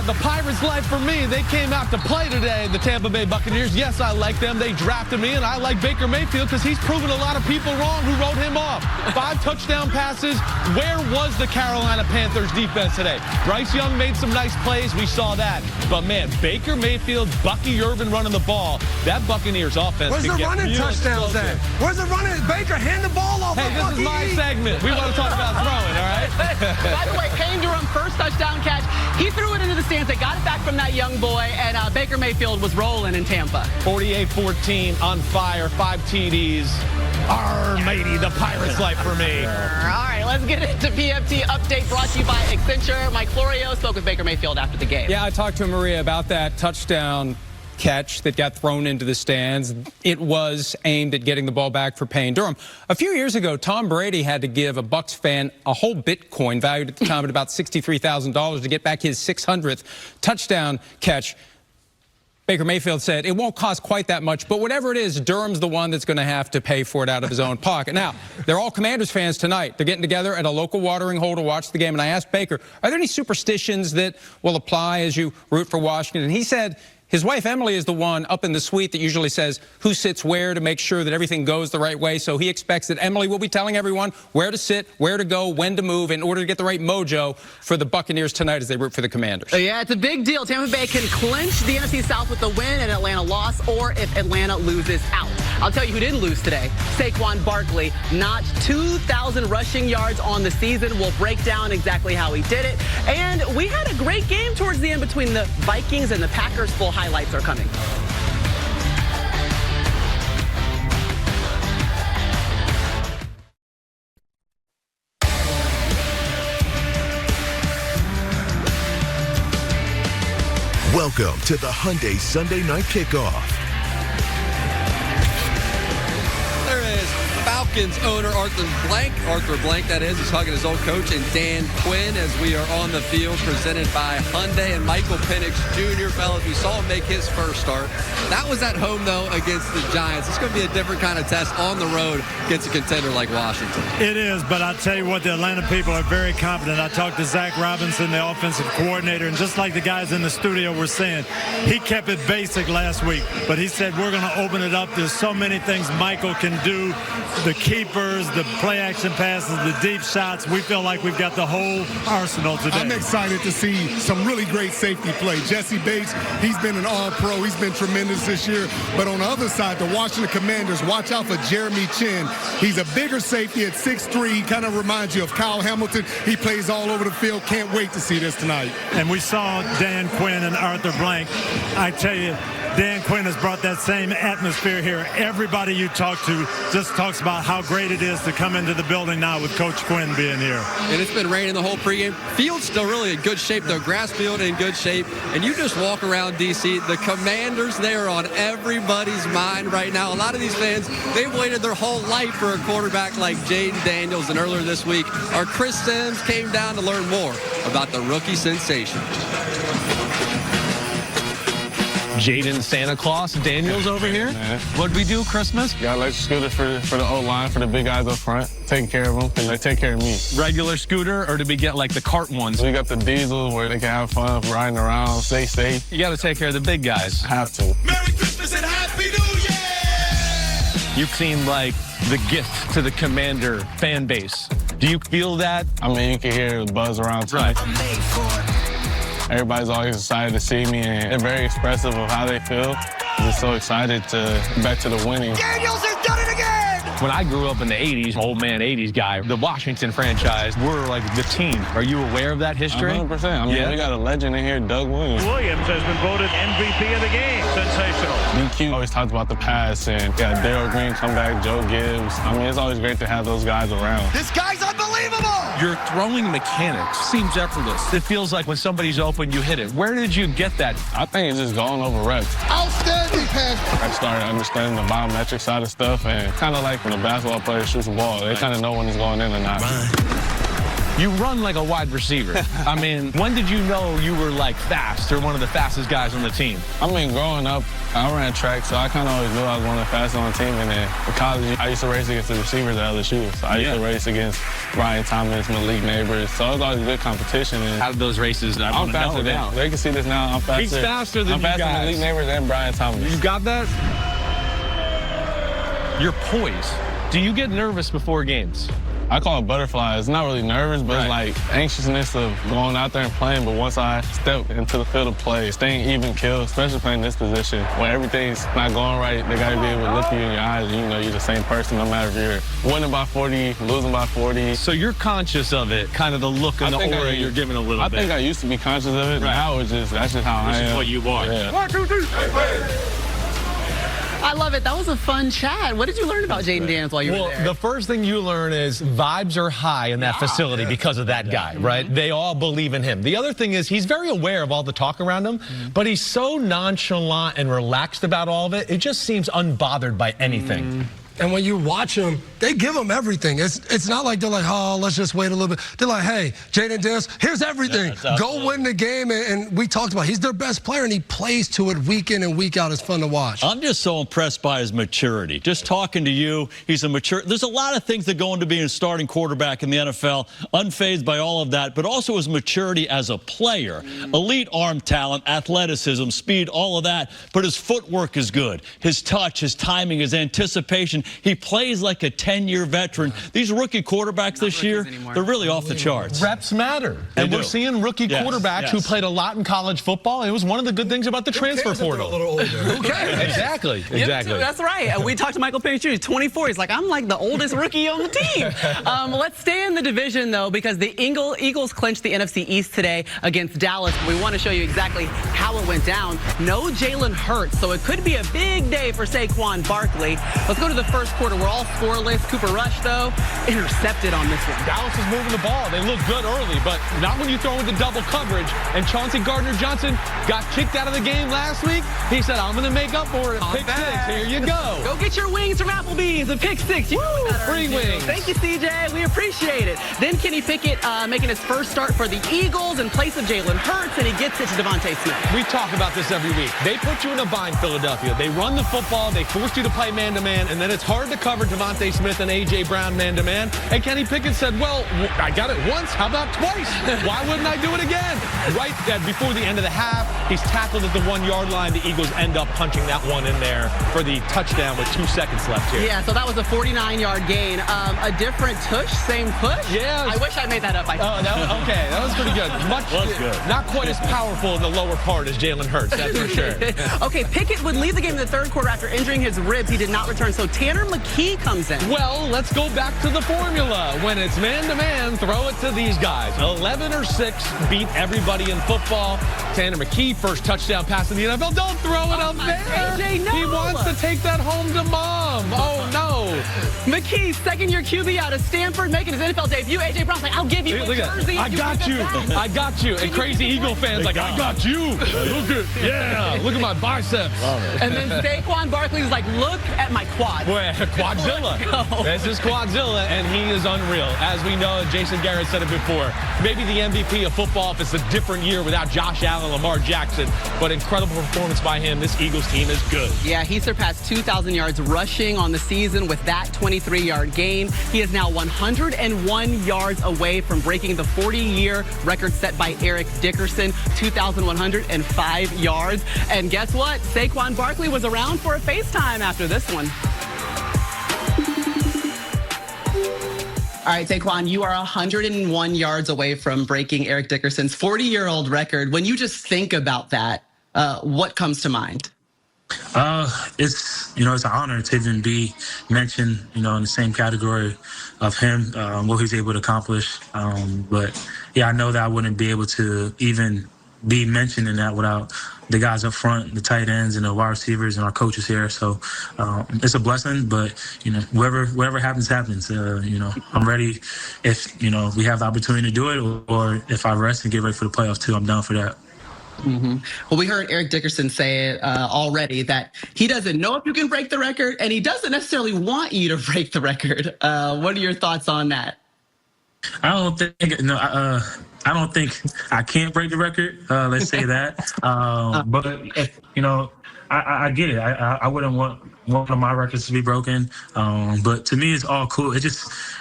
The Pirates' life for me. They came out to play today, the Tampa Bay Buccaneers. Yes, I like them. They drafted me, and I like Baker Mayfield because he's proven a lot of people wrong who wrote him off. 5 touchdown passes. Where was the Carolina Panthers defense today? Bryce Young made some nice plays. We saw that. But, man, Baker Mayfield, Bucky Irvin running the ball. That Buccaneers offense. Where's the running touchdowns at? Where's the running? Baker, hand the ball off. Hey, this is my segment. We want to talk about throwing, all right? By the way, Payne Durham, first touchdown catch. He threw it into the stands. They got it back from that young boy, and Baker Mayfield was rolling in Tampa. 48-14 on fire, 5 TDs. Matey, the Pirates' life for me. All right, let's get into PFT update brought to you by Accenture. Mike Florio spoke with Baker Mayfield after the game. Yeah, I talked to Maria about that touchdown catch that got thrown into the stands. It was aimed at getting the ball back for Payne Durham. A few years ago, Tom Brady had to give a Bucs fan a whole Bitcoin, valued at the time at about $63,000, to get back his 600th touchdown catch. Baker Mayfield said, it won't cost quite that much, but whatever it is, Durham's the one that's going to have to pay for it out of his own pocket. Now, they're all Commanders fans tonight. They're getting together at a local watering hole to watch the game, and I asked Baker, are there any superstitions that will apply as you root for Washington? And he said his wife, Emily, is the one up in the suite that usually says who sits where to make sure that everything goes the right way. So he expects that Emily will be telling everyone where to sit, where to go, when to move in order to get the right mojo for the Buccaneers tonight as they root for the Commanders. Yeah, it's a big deal. Tampa Bay can clinch the NFC South with the win and Atlanta loss, or if Atlanta loses out. I'll tell you who didn't lose today. Saquon Barkley notched 2,000 rushing yards on the season. We'll break down exactly how he did it. And we had a great game towards the end between the Vikings and the Packers. Full highlights are coming. Welcome to the Hyundai Sunday Night Kickoff. There it is. Falcons owner Arthur Blank, that is. He's hugging his old coach, and Dan Quinn as we are on the field, presented by Hyundai and Michael Penix Jr. Fellas, we saw him make his first start. That was at home, though, against the Giants. It's going to be a different kind of test on the road against a contender like Washington. It is, but I tell you what, the Atlanta people are very confident. I talked to Zach Robinson, the offensive coordinator, and just like the guys in the studio were saying, he kept it basic last week, but he said we're going to open it up. There's so many things Michael can do. The keepers, the play action passes, the deep shots. We feel like we've got the whole arsenal today. I'm excited to see some really great safety play. Jesse Bates, he's been an all-pro. He's been tremendous this year. But on the other side, the Washington Commanders, watch out for Jeremy Chin. He's a bigger safety at 6'3". Kind of reminds you of Kyle Hamilton. He plays all over the field. Can't wait to see this tonight. And we saw Dan Quinn and Arthur Blank. I tell you, Dan Quinn has brought that same atmosphere here. Everybody you talk to just talks about how great it is to come into the building now with Coach Quinn being here. And it's been raining the whole pregame. Field's still really in good shape, though. Grass field in good shape. And you just walk around D.C., the Commanders, they are on everybody's mind right now. A lot of these fans, they've waited their whole life for a quarterback like Jaden Daniels. And earlier this week, our Chris Sims came down to learn more about the rookie sensation. Jaden Santa Claus Daniels over here. What'd we do Christmas? Got like scooter for the O-line, for the big guys up front. Taking care of them, and they take care of me. Regular scooter, or did we get like the cart ones? We got the diesel where they can have fun riding around, stay safe. You got to take care of the big guys. Have to. Merry Christmas and Happy New Year! You seem like the gift to the Commander fan base. Do you feel that? I mean, you can hear the buzz around tonight. Right. Everybody's always excited to see me, and they're very expressive of how they feel. I'm just so excited to back to the winning. Daniels has done it again! When I grew up in the 80s, old man 80s guy, the Washington franchise were like the team. Are you aware of that history? 100%. I mean, we got a legend in here, Doug Williams. Williams has been voted MVP of the game. Sensational. DQ always talks about the past, and yeah, Darryl Green come back, Joe Gibbs. I mean, it's always great to have those guys around. This guy's unbelievable! Your throwing mechanics seems effortless. It feels like when somebody's open, you hit it. Where did you get that? I think it's just going over reps. Outstanding pass. I started understanding the biometric side of stuff, and kind of like when a basketball player shoots a ball, they kind of know when it's going in or not. You run like a wide receiver. I mean, when did you know you were like fast or one of the fastest guys on the team? I mean, growing up, I ran track, so I kind of always knew I was one of the fastest on the team. And then in college, I used to race against the receivers at LSU. So I used to race against Ryan Thomas, Malik Neighbors. So it was always a good competition. And out of those races, I'm faster than they can see this now. I'm faster. He's faster than I'm faster than Malik Neighbors and Brian Thomas. You got that? You're poised. Do you get nervous before games? I call it butterflies. It's not really nervous, but it's like anxiousness of going out there and playing. But once I step into the field of play, staying even kill, especially playing this position, when everything's not going right, they got to be able to look you in your eyes and you know you're the same person no matter if you're winning by 40, losing by 40. So you're conscious of it, kind of the look and the aura you're giving a little bit. I think I used to be conscious of it. Now it's just, that's just how I am. This is what you are. Yeah. 1, 2, 3. I love it. That was a fun chat. What did you learn about Jaden Daniels while you were there? Well, the first thing you learn is vibes are high in that facility because of that guy, right? They all believe in him. The other thing is he's very aware of all the talk around him, but he's so nonchalant and relaxed about all of it. It just seems unbothered by anything. And when you watch him, they give him everything. It's not like they're like, oh, let's just wait a little bit. They're like, hey, Jaden Daniels, here's everything. Go win the game. And we talked about he's their best player, and he plays to it week in and week out. It's fun to watch. I'm just so impressed by his maturity. Just talking to you, he's a mature. There's a lot of things that go into being a starting quarterback in the NFL, unfazed by all of that, but also his maturity as a player. Elite arm talent, athleticism, speed, all of that, but his footwork is good. His touch, his timing, his anticipation. He plays like a 10-year veteran. These rookie quarterbacks this year, they're really off the charts. Reps matter. And we're seeing rookie quarterbacks who played a lot in college football. It was one of the good things about the transfer portal. Who cares? Exactly. That's right. We talked to Michael Penix Jr. He's 24. He's like, I'm like the oldest rookie on the team. Let's stay in the division, though, because the Eagles clinched the NFC East today against Dallas. We want to show you exactly how it went down. No Jalen Hurts, so it could be a big day for Saquon Barkley. Let's go to the first quarter. We're all scoreless. Cooper Rush, though, intercepted on this one. Dallas is moving the ball. They look good early, but not when you throw in the double coverage. And Chauncey Gardner-Johnson got kicked out of the game last week. He said, I'm going to make up for it. Pick 6. Here you go. Go get your wings from Applebee's. A pick 6. Woo, free wings. Thank you, CJ. We appreciate it. Then Kenny Pickett making his first start for the Eagles in place of Jalen Hurts, and he gets it to Devontae Smith. We talk about this every week. They put you in a bind, Philadelphia. They run the football. They force you to play man-to-man, and then it's hard to cover Devontae Smith and A.J. Brown man-to-man. And Kenny Pickett said, well, I got it once. How about twice? Why wouldn't I do it again? Right before the end of the half, he's tackled at the 1-yard line. The Eagles end up punching that one in there for the touchdown with 2 seconds left here. Yeah, so that was a 49-yard gain. A different tush, same push? Yeah. I wish I made that up. Okay, that was pretty good. Not quite as powerful in the lower part as Jalen Hurts, that's for sure. Okay, Pickett would leave the game in the third quarter after injuring his ribs. He did not return, so Tanner McKee comes in. Well, let's go back to the formula. When it's man-to-man, throw it to these guys. 11 or 6 beat everybody in football. Tanner McKee, first touchdown pass in the NFL. Don't throw it up there. AJ, no. He wants to take that home to mom. Oh, no. McKee, second-year QB out of Stanford, making his NFL debut. AJ Brown's like, I'll give you a jersey. I got you. I got you. And crazy Eagle fans like, I got you. Look at my biceps. And then Saquon Barkley's like, look at my quad. Boy, Quadzilla. This is Quadzilla, and he is unreal. As we know, Jason Garrett said it before, maybe the MVP of football if it's a different year without Josh Allen, Lamar Jackson, but incredible performance by him. This Eagles team is good. Yeah, he surpassed 2,000 yards rushing on the season with that 23-yard gain. He is now 101 yards away from breaking the 40-year record set by Eric Dickerson, 2,105 yards. And guess what? Saquon Barkley was around for a FaceTime after this one. All right, Saquon, you are 101 yards away from breaking Eric Dickerson's 40-year-old record. When you just think about that, what comes to mind? It's an honor to even be mentioned, in the same category of him, what he's able to accomplish. But yeah, I know that I wouldn't be able to even be mentioned in that without the guys up front, the tight ends and the wide receivers and our coaches here. So it's a blessing, but whatever happens. I'm ready if we have the opportunity to do it, or if I rest and get ready for the playoffs too. I'm down for that. Mm-hmm. Well, we heard Eric Dickerson say it already that he doesn't know if you can break the record, and he doesn't necessarily want you to break the record. What are your thoughts on that? I don't think no. I don't think I can't break the record. Let's say that. But if, I get it. I wouldn't want one of my records to be broken. But to me, it's all cool.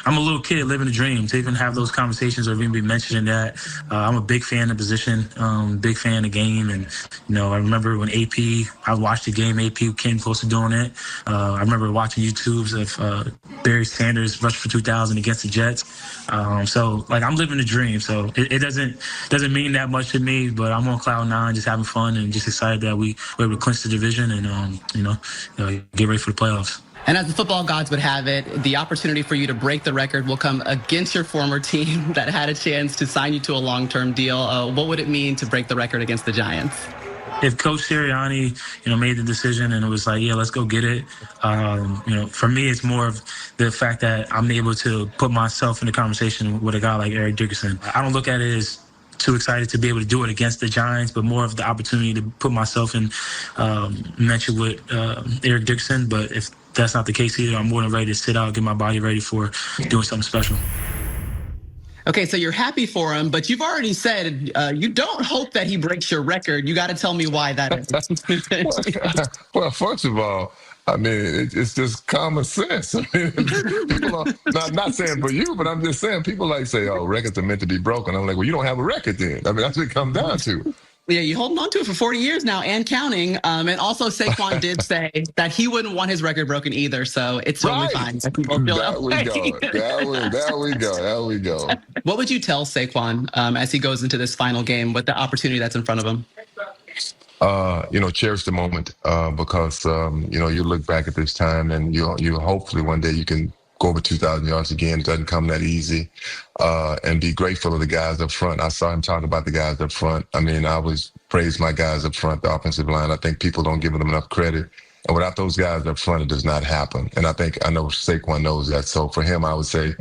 I'm a little kid living a dream to even have those conversations or even be mentioning that. I'm a big fan of the position, big fan of the game. And, I remember when I watched the game, AP came close to doing it. I remember watching YouTubes of Barry Sanders rush for 2,000 against the Jets. So I'm living the dream. So it doesn't mean that much to me, but I'm on cloud nine, just having fun and just excited that we were able to clinch the division and, get ready for the playoffs. And as the football gods would have it, the opportunity for you to break the record will come against your former team that had a chance to sign you to a long-term deal. What would it mean to break the record against the Giants? If Coach Sirianni, made the decision and it was like, yeah, let's go get it. For me, it's more of the fact that I'm able to put myself in the conversation with a guy like Eric Dickerson. I don't look at it as too excited to be able to do it against the Giants, but more of the opportunity to put myself in mention with Eric Dickerson. But if that's not the case either, I'm more than ready to sit out, get my body ready for doing something special. Okay, so you're happy for him, but you've already said you don't hope that he breaks your record. You got to tell me why that is. Well, first of all, I mean, it's just common sense. I mean, people are not saying for you, but I'm just saying people say, oh, records are meant to be broken. I'm like, well, you don't have a record then. I mean, that's what it comes down to. Yeah, you're holding on to it for 40 years now and counting. And also Saquon did say that he wouldn't want his record broken either. So it's totally fine. There we go. What would you tell Saquon as he goes into this final game with the opportunity that's in front of him? Cherish the moment because, you look back at this time and you hopefully one day you can go over 2,000 yards again. It doesn't come that easy. And be grateful of the guys up front. I saw him talk about the guys up front. I mean, I always praise my guys up front, the offensive line. I think people don't give them enough credit. And without those guys up front, it does not happen. And I know Saquon knows that. So for him, I would say,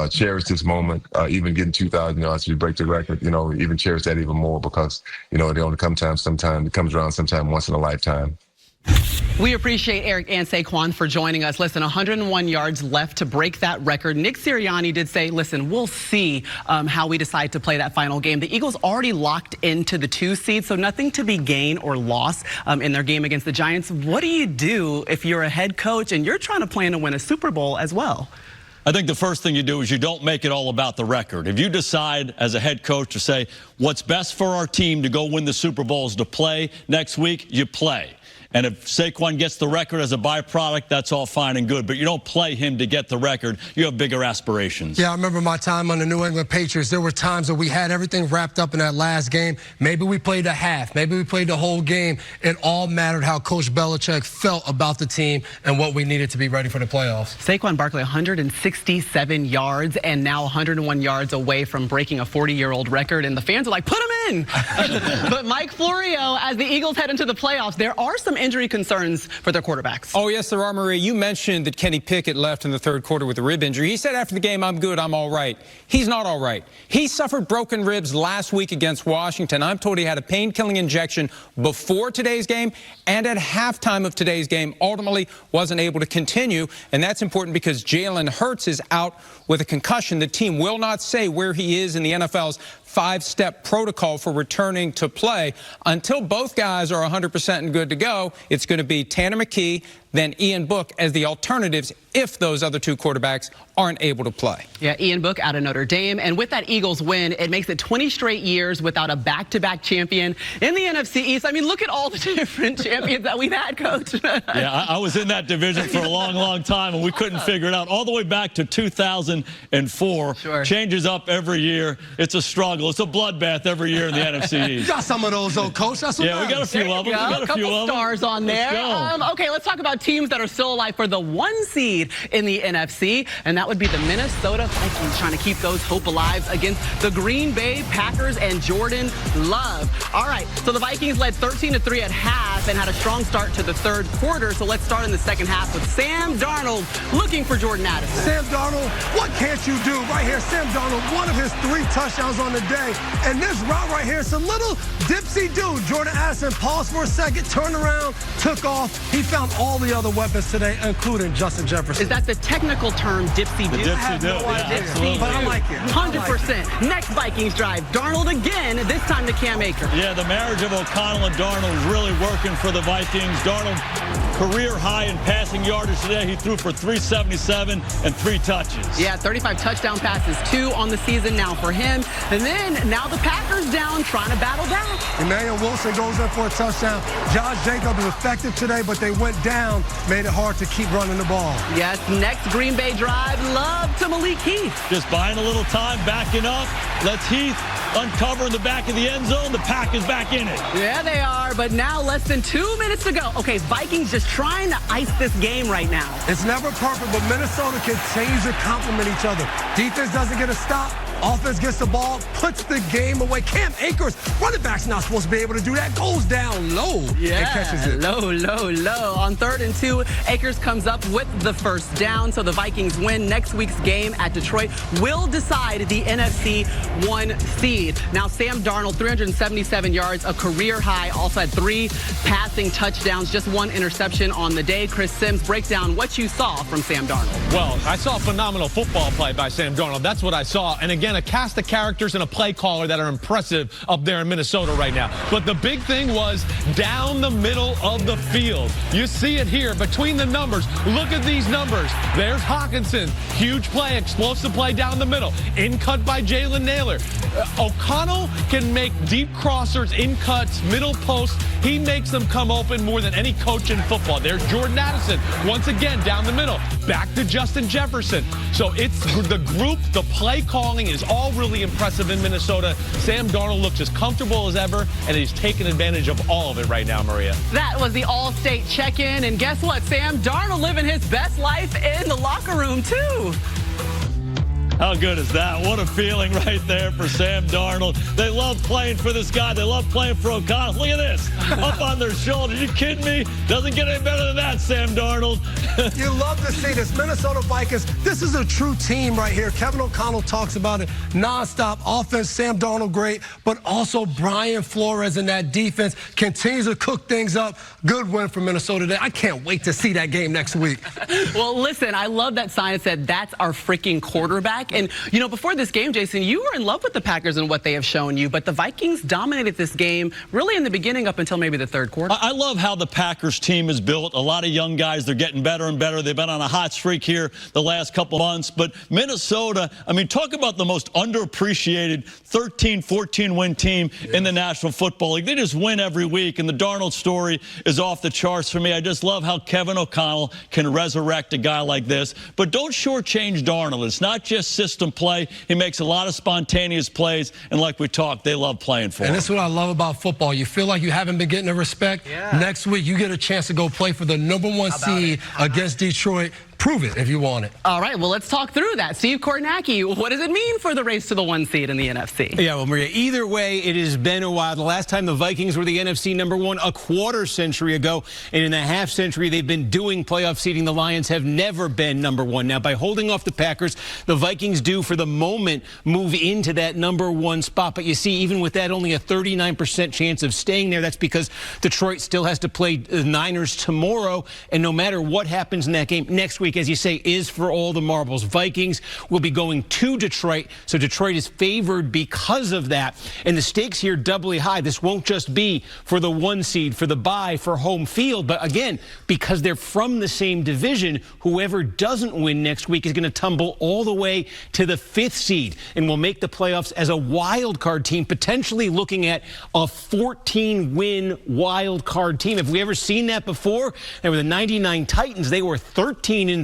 cherish this moment, even getting 2,000 yards to break the record, even cherish that even more because, it only comes around sometime once in a lifetime. We appreciate Eric and Saquon for joining us. Listen, 101 yards left to break that record. Nick Sirianni did say, listen, we'll see how we decide to play that final game. The Eagles already locked into the 2 seed, so nothing to be gained or lost in their game against the Giants. What do you do if you're a head coach and you're trying to plan to win a Super Bowl as well? I think the first thing you do is you don't make it all about the record. If you decide as a head coach to say what's best for our team to go win the Super Bowl is to play next week, you play. And if Saquon gets the record as a byproduct, that's all fine and good. But you don't play him to get the record. You have bigger aspirations. Yeah, I remember my time on the New England Patriots. There were times that we had everything wrapped up in that last game. Maybe we played a half. Maybe we played the whole game. It all mattered how Coach Belichick felt about the team and what we needed to be ready for the playoffs. Saquon Barkley, 167 yards and now 101 yards away from breaking a 40-year-old record. And the fans are like, put him in. But Mike Florio, as the Eagles head into the playoffs, there are some injury concerns for their quarterbacks. Oh, yes, there are, Maria. You mentioned that Kenny Pickett left in the third quarter with a rib injury. He said after the game, I'm good, I'm all right. He's not all right. He suffered broken ribs last week against Washington. I'm told he had a pain-killing injection before today's game and at halftime of today's game. Ultimately wasn't able to continue, and that's important because Jalen Hurts is out with a concussion. The team will not say where he is in the NFL's 5-step protocol for returning to play. Until both guys are 100% and good to go, it's going to be Tanner McKee, then Ian Book as the alternatives if those other 2 quarterbacks aren't able to play. Yeah, Ian Book out of Notre Dame. And with that Eagles win, it makes it 20 straight years without a back-to-back champion in the NFC East. I mean, look at all the different champions that we've had, Coach. Yeah, I was in that division for a long, long time, and we couldn't figure it out. All the way back to 2004. Sure. Changes up every year. It's a struggle. It's a bloodbath every year in the NFC East. You got some of those, though, Coach. That's what we got a few of them. We got a couple stars on there. Okay, let's talk about teams that are still alive for the 1 seed in the NFC, and that would be the Minnesota Vikings, trying to keep those hope alive against the Green Bay Packers and Jordan Love. All right, so the Vikings led 13-3 at half and had a strong start to the third quarter. So let's start in the second half with Sam Darnold looking for Jordan Addison. Sam Darnold, what can't you do? Right here, Sam Darnold, one of his 3 touchdowns on the day. And this route right here, it's a little dipsy dude. Jordan Addison paused for a second, turned around, took off. He found all the 3 other weapons today, including Justin Jefferson. Is that the technical term, dipsy-do? The dipsy-do, yeah, But I like it. 100%. Next Vikings drive. Darnold again, this time to Cam Akers. Yeah, the marriage of O'Connell and Darnold is really working for the Vikings. Darnold, career high in passing yardage today. He threw for 377 and 3 touches. Yeah, 35 touchdown passes, 2 on the season now for him. And then now the Packers down, trying to battle back. Emmanuel Wilson goes in for a touchdown. Josh Jacobs was effective today, but they went down, made it hard to keep running the ball. Yes, next Green Bay drive, love to Malik Heath. Just buying a little time, backing up. Let's Heath uncover in the back of the end zone. The Pack is back in it. Yeah, they are, but now less than 2 minutes to go. Okay, Vikings just trying to ice this game right now. It's never perfect, but Minnesota continues to complement each other. Defense doesn't get a stop. Offense gets the ball, puts the game away. Cam Akers, running back's not supposed to be able to do that. Goes down low and catches it. Low. On 3rd and 2, Akers comes up with the first down, so the Vikings win. Next week's game at Detroit will decide the NFC 1 seed. Now, Sam Darnold, 377 yards, a career high, also had 3 passing touchdowns, just 1 interception on the day. Chris Sims, break down what you saw from Sam Darnold. Well, I saw a phenomenal football play by Sam Darnold. That's what I saw. And again, a cast of characters and a play caller that are impressive up there in Minnesota right now. But the big thing was down the middle of the field. You see it here between the numbers. Look at these numbers. There's Hawkinson. Huge play, explosive play down the middle. In cut by Jalen Naylor. O'Connell can make deep crossers, in cuts, middle post. He makes them come open more than any coach in football. There's Jordan Addison. Once again, down the middle. Back to Justin Jefferson. So it's the group, the play calling is all really impressive in Minnesota. Sam Darnold looks as comfortable as ever, and he's taking advantage of all of it right now, Maria. That was the All-State check-in, and guess what? Sam Darnold living his best life in the locker room, too. How good is that? What a feeling right there for Sam Darnold. They love playing for this guy. They love playing for O'Connell. Look at this. Up on their shoulders. You kidding me? Doesn't get any better than that, Sam Darnold. You love to see this. Minnesota Vikings, this is a true team right here. Kevin O'Connell talks about it. Nonstop offense. Sam Darnold great, but also Brian Flores in that defense continues to cook things up. Good win for Minnesota today. I can't wait to see that game next week. Well, listen, I love that sign that said, that's our freaking quarterback. And, you know, before this game, Jason, you were in love with the Packers and what they have shown you, but the Vikings dominated this game really in the beginning up until maybe the 3rd quarter. I love how the Packers team is built. A lot of young guys, they're getting better and better. They've been on a hot streak here the last couple months. But Minnesota, I mean, talk about the most underappreciated 13, 14-win team in the National Football League. They just win every week, and the Darnold story is off the charts for me. I just love how Kevin O'Connell can resurrect a guy like this. But don't shortchange Darnold. It's not just system play. He makes a lot of spontaneous plays, and like we talked, they love playing for him. And that's what I love about football. You feel like you haven't been getting the respect. Yeah. Next week, you get a chance to go play for the #1 seed against Detroit. Prove it if you want it. All right, well, let's talk through that. Steve Kornacki, what does it mean for the race to the 1 seed in the NFC? Yeah, well, Maria, either way, it has been a while. The last time the Vikings were the NFC #1 a quarter century ago, and in a half century they've been doing playoff seeding. The Lions have never been #1. Now, by holding off the Packers, the Vikings do, for the moment, move into that #1 spot. But you see, even with that, only a 39% chance of staying there. That's because Detroit still has to play the Niners tomorrow, and no matter what happens in that game next week, as you say, is for all the marbles. Vikings will be going to Detroit, so Detroit is favored because of that. And the stakes here doubly high. This won't just be for the 1 seed, for the bye, for home field, but again, because they're from the same division, whoever doesn't win next week is going to tumble all the way to the 5th seed and will make the playoffs as a wild card team, potentially looking at a 14-win wild card team. Have we ever seen that before? There were the 99 Titans. They were 13-3.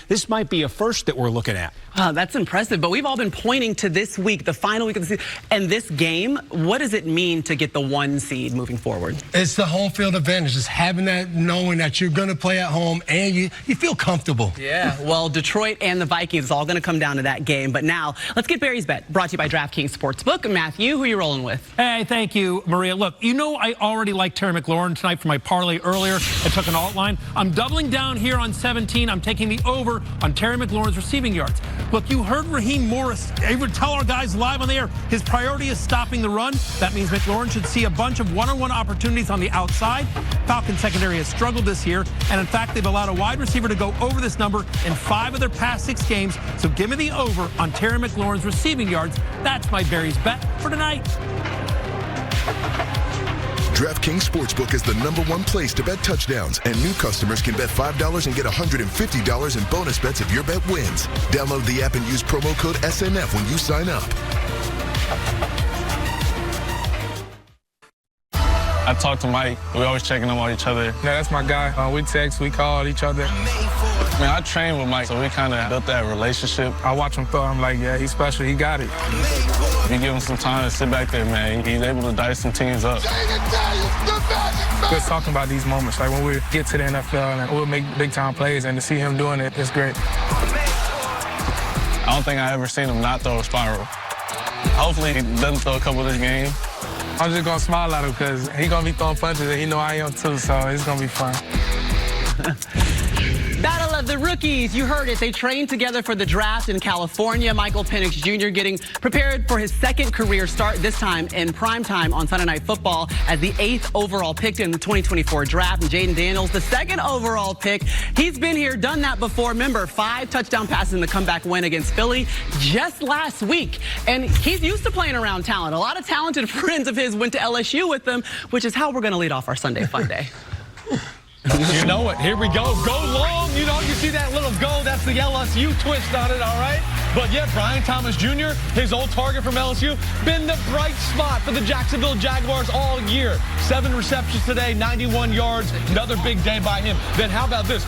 This might be a first that we're looking at. That's impressive, but we've all been pointing to this week, the final week of the season. And this game, what does it mean to get the 1 seed moving forward? It's the home field advantage, just having that, knowing that you're going to play at home and you feel comfortable. Yeah, well, Detroit and the Vikings, it's all going to come down to that game. But now, let's get Barry's Bet, brought to you by DraftKings Sportsbook. Matthew, who are you rolling with? Hey, thank you, Maria. Look, you know I already liked Terry McLaurin tonight for my parlay earlier. I took an alt line. I'm doubling down here on 17. I'm taking the over on Terry McLaurin's receiving yards. Look, you heard Raheem Morris. He would tell our guys live on the air, his priority is stopping the run. That means McLaurin should see a bunch of one-on-one opportunities on the outside. Falcons secondary has struggled this year, and in fact, they've allowed a wide receiver to go over this number in 5 of their past 6 games. So give me the over on Terry McLaurin's receiving yards. That's my Barry's bet for tonight. DraftKings Sportsbook is the #1 place to bet touchdowns, and new customers can bet $5 and get $150 in bonus bets if your bet wins. Download the app and use promo code SNF when you sign up. I talk to Mike. We always checking on each other. Yeah, that's my guy. We text, we call each other. Man, I train with Mike, so we kind of built that relationship. I watch him throw. I'm like, yeah, he's special. He got it. You give him some time to sit back there, man. He's able to dice some teams up. We're talking about these moments, like when we get to the NFL and we'll make big-time plays, and to see him doing it, it's great. I don't think I ever seen him not throw a spiral. Hopefully he doesn't throw a couple this game. I'm just going to smile at him because he's going to be throwing punches, and he know I am too, so it's going to be fun. Battle of the rookies. You heard it. They trained together for the draft in California. Michael Penix Jr. getting prepared for his 2nd career start, this time in primetime on Sunday Night Football as the 8th overall pick in the 2024 draft. And Jaden Daniels, the 2nd overall pick. He's been here, done that before. Remember, 5 touchdown passes in the comeback win against Philly just last week. And he's used to playing around talent. A lot of talented friends of his went to LSU with him, which is how we're going to lead off our Sunday Fun Day. You know it. Here we go. Go long. You know, you see that little go. That's the LSU twist on it, all right? But, yeah, Brian Thomas Jr., his old target from LSU, been the bright spot for the Jacksonville Jaguars all year. 7 receptions today, 91 yards. Another big day by him. Then how about this?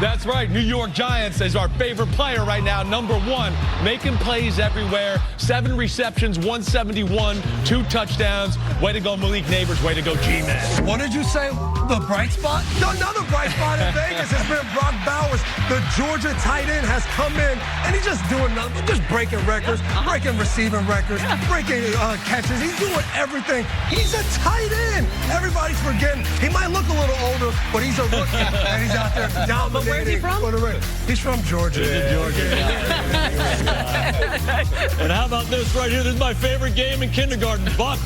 That's right. New York Giants is our favorite player right now, #1, making plays everywhere. 7 receptions, 171, 2 touchdowns. Way to go, Malik Neighbors. Way to go, G-Man. What did you say? The bright spot? No, another bright spot in Vegas has been Brock Bowers. The Georgia tight end has come in, and he's just doing nothing, just breaking records, breaking receiving records, breaking catches. He's doing everything. He's a tight end. Everybody's forgetting. He might look a little older, but he's a rookie, and he's out there dominating. But where's he from? He's from Georgia. And how about this right here? This is my favorite game in kindergarten. Buck,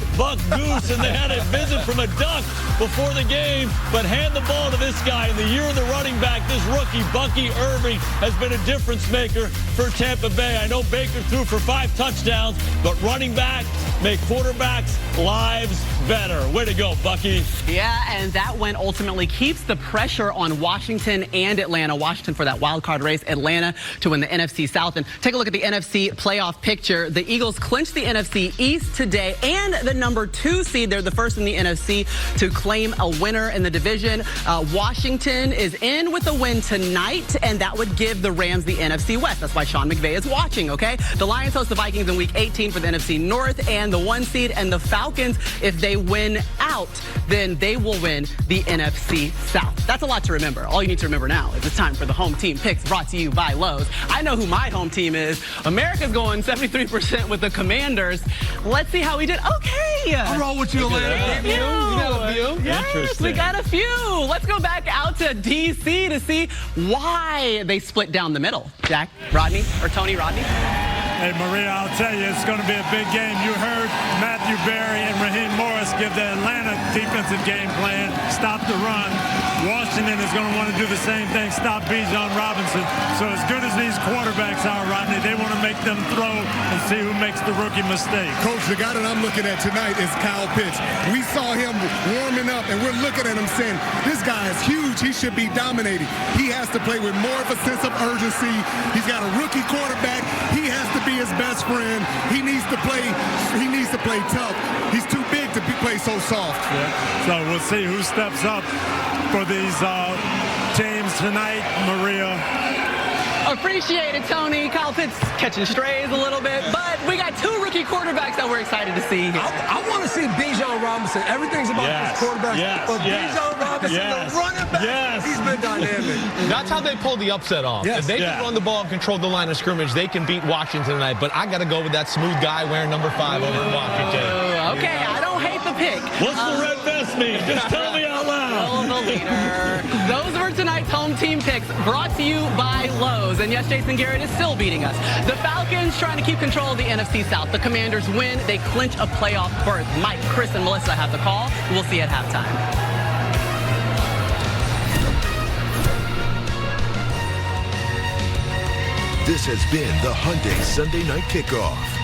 goose, and they had a visit from a duck before the game. But hand the ball to this guy. In the year of the running back, this rookie, Bucky Irving, has been a difference maker for Tampa Bay. I know Baker threw for 5 touchdowns, but running backs make quarterbacks' lives better. Way to go, Bucky. Yeah, and that win ultimately keeps the pressure on Washington and Atlanta. Washington for that wild card race, Atlanta to win the NFC South. And take a look at the NFC playoff picture. The Eagles clinched the NFC East today, and the #2 seed. They're the first in the NFC to claim a winner in the division. Washington is in with a win tonight, and that would give the Rams the NFC West. That's why Sean McVay is watching, okay? The Lions host the Vikings in Week 18 for the NFC North, and the 1 seed, and the Falcons, if they win out, then they will win the NFC South. That's a lot to remember. All you need to remember now is it's time for the home team picks, brought to you by Lowe's. I know who my home team is. America's going 73% with the Commanders. Let's see how we did. Okay. I'll roll with you, Atlanta. You got a few? Yes, we got a few. Let's go back out to D.C. to see why they split down the middle. Jack, Rodney, or Tony, Rodney? Hey, Maria, I'll tell you, it's going to be a big game. You heard Matthew Berry and Raheem Morris give the Atlanta defensive game plan, stop the run. Washington is going to want to do the same thing, stop Bijan Robinson. So as good as these quarterbacks are, Rodney, they want to make them throw and see who makes the rookie mistake. Coach, the guy that I'm looking at tonight is Kyle Pitts. We saw him warming up, and we're looking at him saying, this guy is huge. He should be dominating. He has to play with more of a sense of urgency. He's got a rookie quarterback. He has to be his best friend. He needs to play tough. He's too big to play so soft. Yeah. So we'll see who steps up for these teams tonight, Maria. Appreciate it, Tony. Kyle Pitts catching strays a little bit, but we got 2 rookie quarterbacks that we're excited to see. I want to see Bijan Robinson. Everything's about this quarterback. But Bijan Robinson, the running back, he's been dynamic. That's how they pull the upset off. If they can run the ball and control the line of scrimmage, they can beat Washington tonight. But I got to go with that smooth guy wearing #5 over in Washington. Okay, I don't hate the pick. What's the red vest mean? Just tell me out loud. The leader. Those were tonight's home team picks brought to you by Lowe's. And yes, Jason Garrett is still beating us. The Falcons trying to keep control of the NFC South. The Commanders win. They clinch a playoff berth. Mike, Chris, and Melissa have the call. We'll see you at halftime. This has been the Hyundai Sunday Night Kickoff.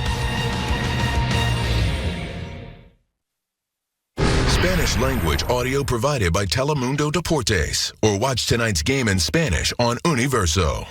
Spanish language audio provided by Telemundo Deportes. Or watch tonight's game in Spanish on Universo.